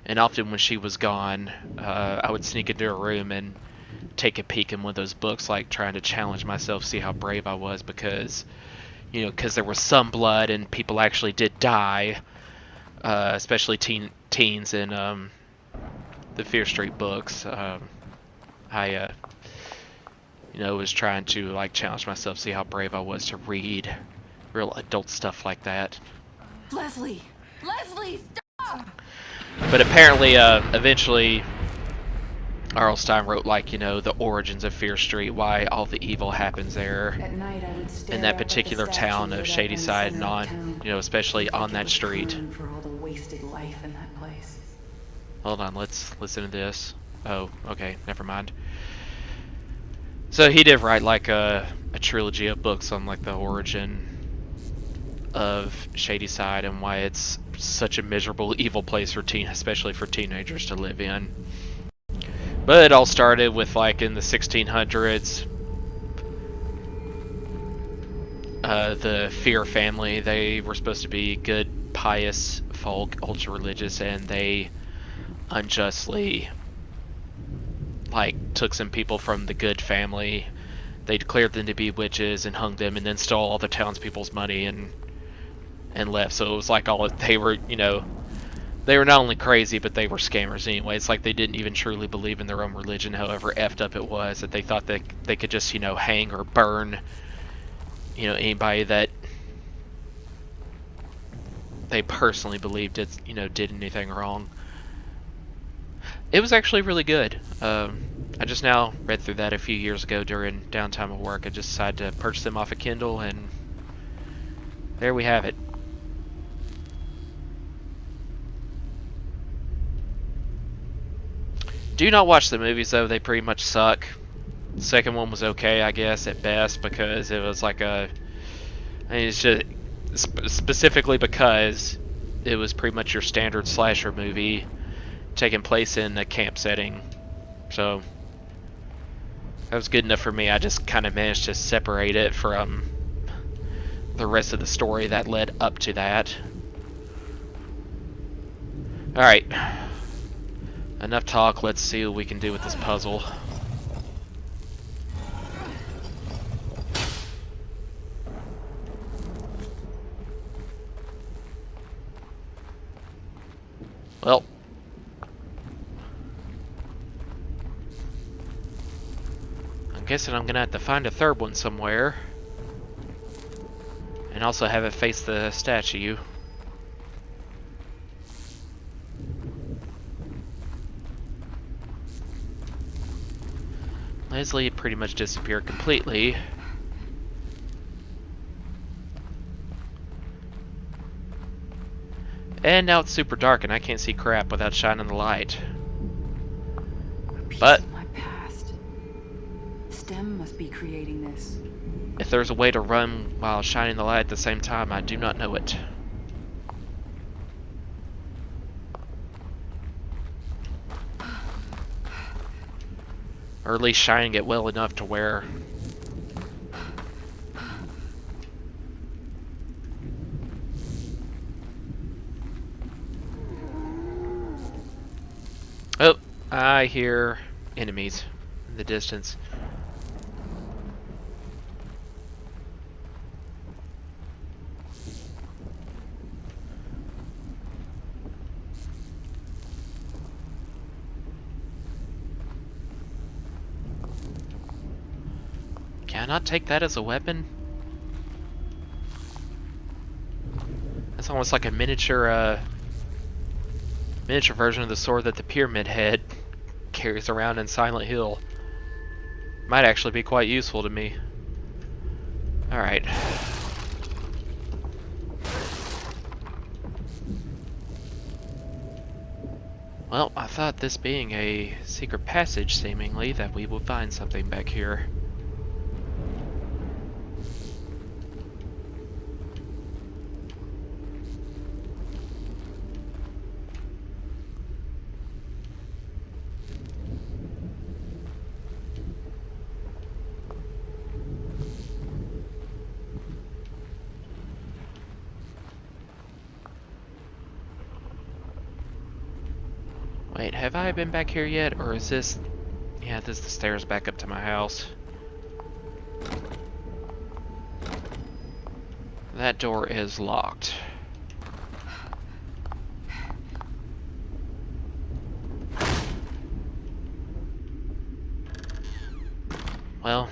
And often when she was gone, I would sneak into her room and take a peek in one of those books, like trying to challenge myself, see how brave I was, because, you know, because there was some blood and people actually did die, especially teens in the Fear Street books. I you know, was trying to like challenge myself, see how brave I was to read real adult stuff like that. Leslie! Leslie, stop! But apparently, eventually, R.L. Stine wrote, like, you know, the origins of Fear Street, why all the evil happens there, At night, I would stare in that up at the particular town statue of lit up Shady in the Side, center and of on, town. you know, especially on Like it that was street. burned for all the wasted life in that place. Hold on, let's listen to this. Oh, okay, never mind. So he did write, like, a trilogy of books on, like, the origin of Shady Side and why it's such a miserable, evil place for especially for teenagers to live in. But it all started with, like, in the 1600s, the Fear family. They were supposed to be good, pious folk, ultra religious, and they unjustly, like, took some people from the good family. They declared them to be witches and hung them, and then stole all the townspeople's money and left. So it was like they were, you know, they were not only crazy, but they were scammers anyway. It's like they didn't even truly believe in their own religion, however effed up it was, that they thought that they could just, you know, hang or burn, you know, anybody that they personally believed did, you know, did anything wrong. It was actually really good. I just now read through that a few years ago during downtime at work. I just decided to purchase them off of Kindle, and there we have it. Do not watch the movies, though. They pretty much suck. The second one was okay, I guess, at best, because it was like I mean, it's just specifically because it was pretty much your standard slasher movie taking place in a camp setting. So that was good enough for me. I just kind of managed to separate it from the rest of the story that led up to that. Alright. Enough talk, let's see what we can do with this puzzle. Well. I'm guessing I'm gonna have to find a third one somewhere. And also have it face the statue. Leslie pretty much disappeared completely. And now it's super dark and I can't see crap without shining the light. A piece But of my past. STEM must be creating this. if there's a way to run while shining the light at the same time, I do not know it. Or at least shining it well enough to where... Oh, I hear enemies in the distance. Can I not take that as a weapon? That's almost like a miniature version of the sword that the Pyramid Head carries around in Silent Hill. Might actually be quite useful to me. Alright. Well, I thought this being a secret passage, seemingly, that we would find something back here. Wait, have I been back here yet, or is this... Yeah, this is the stairs back up to my house. That door is locked. Well...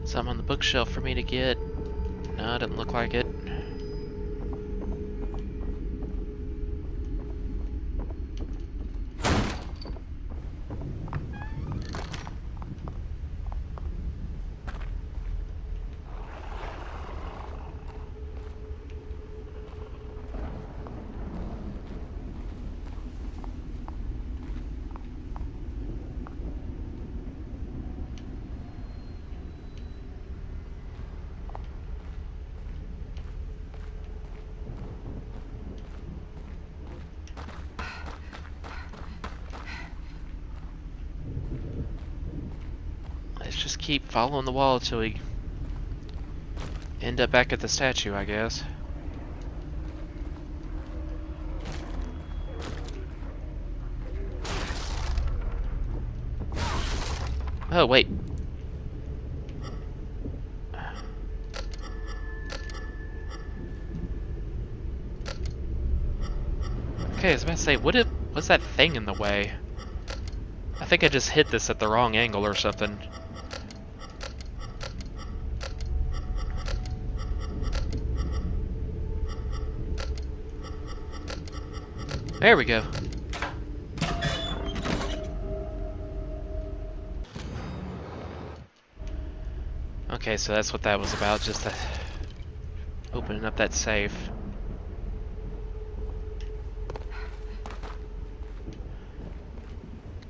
Some on the bookshelf for me to get. No, it doesn't look like it. Let's just keep following the wall until we end up back at the statue, I guess. Oh, wait. Okay, I was about to say, what's that thing in the way? I think I just hit this at the wrong angle or something. There we go. Okay, so that's what that was about, just opening up that safe.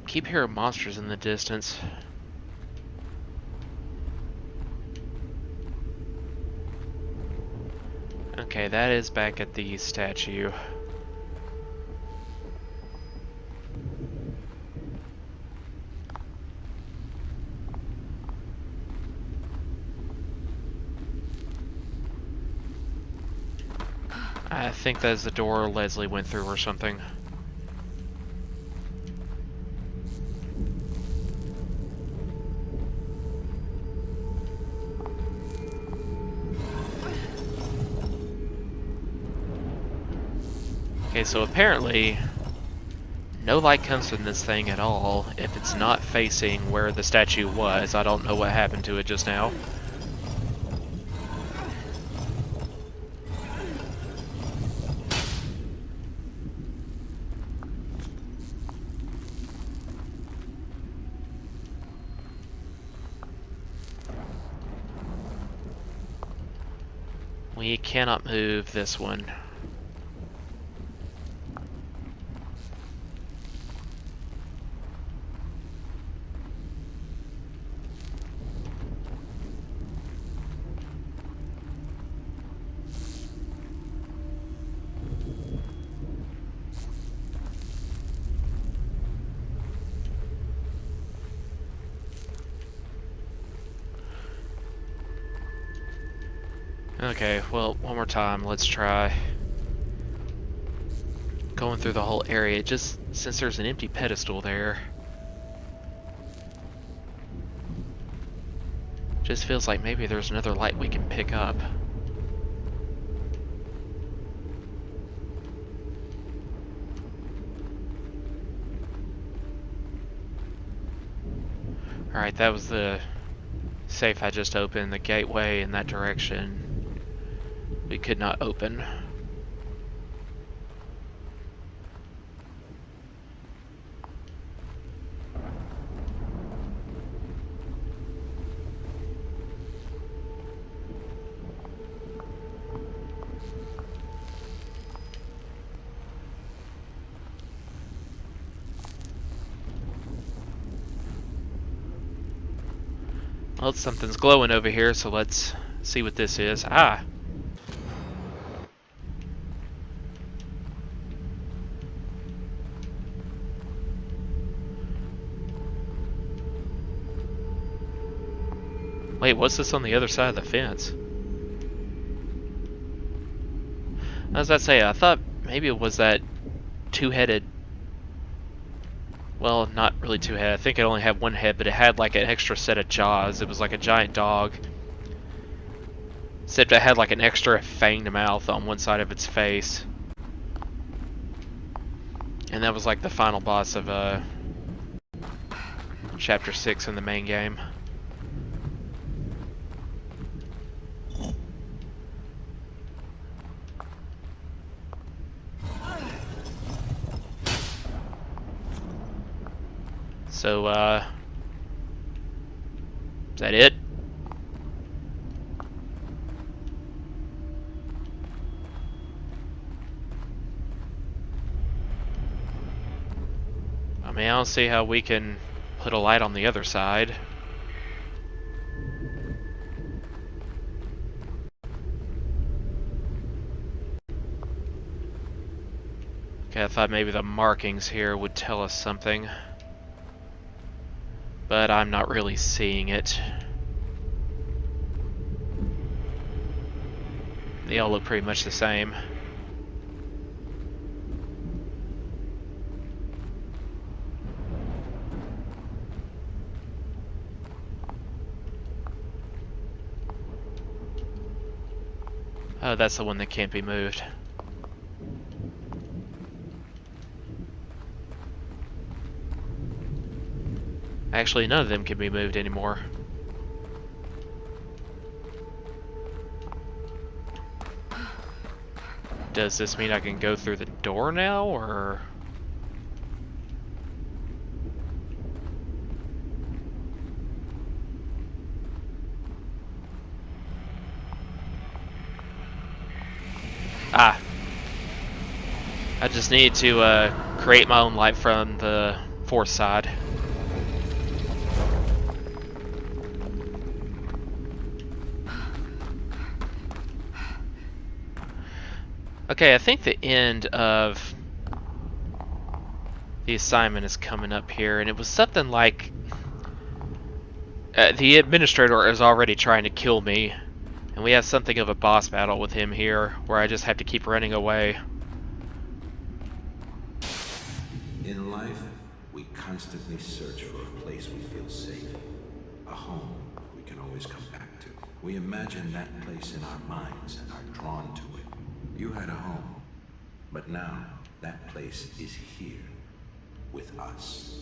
Keep hearing monsters in the distance. Okay, that is back at the statue. I think that's the door Leslie went through or something. Okay, so apparently no light comes from this thing at all if it's not facing where the statue was. I don't know what happened to it just now. We cannot move this one. Okay, well, one more time, let's try going through the whole area, just since there's an empty pedestal there. Just feels like maybe there's another light we can pick up. Alright, that was the safe I just opened, the gateway in that direction. We could not open. Well, something's glowing over here, so let's see what this is. Ah! Wait, what's this on the other side of the fence? I was about to say, I thought maybe it was that two-headed... Well, not really two-headed. I think it only had one head, but it had like an extra set of jaws. It was like a giant dog. Except it had like an extra fanged mouth on one side of its face. And that was like the final boss of Chapter 6 in the main game. So, is that it? I mean, I don't see how we can put a light on the other side. Okay, I thought maybe the markings here would tell us something. But I'm not really seeing it. They all look pretty much the same. Oh, that's the one that can't be moved. Actually, none of them can be moved anymore. Does this mean I can go through the door now, or...? Ah. I just need to create my own light from the fourth side. Okay, I think the end of the assignment is coming up here, and it was something like the administrator is already trying to kill me, and we have something of a boss battle with him here, where I just have to keep running away. In life, we constantly search for a place we feel safe, a home we can always come back to. We imagine that place in our minds and are drawn to it. You had a home, but now that place is here with us.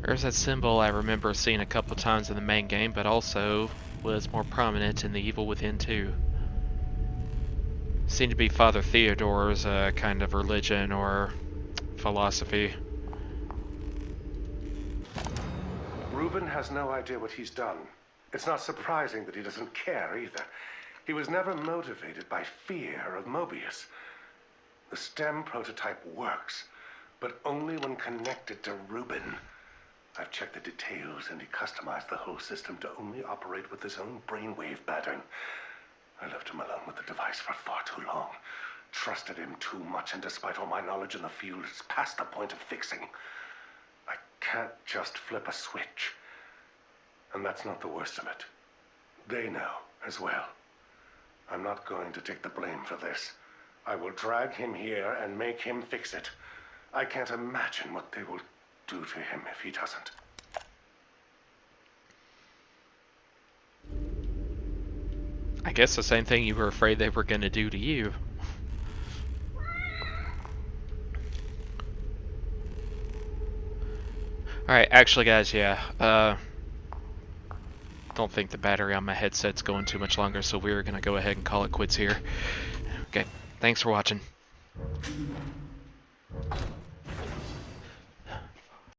There's that symbol I remember seeing a couple times in the main game, but also was more prominent in The Evil Within 2. Seemed to be Father Theodore's kind of religion or philosophy. Reuben has no idea what he's done. It's not surprising that he doesn't care either. He was never motivated by fear of Mobius. The STEM prototype works, but only when connected to Reuben. I've checked the details, and he customized the whole system to only operate with his own brainwave pattern. I left him alone with the device for far too long. Trusted him too much, and despite all my knowledge in the field, it's past the point of fixing. I can't just flip a switch. And that's not the worst of it. They know as well. I'm not going to take the blame for this. I will drag him here and make him fix it. I can't imagine what they will do to him if he doesn't. I guess the same thing you were afraid they were going to do to you. Alright, actually guys, yeah, don't think the battery on my headset's going too much longer, so we're gonna go ahead and call it quits here. Okay, thanks for watching.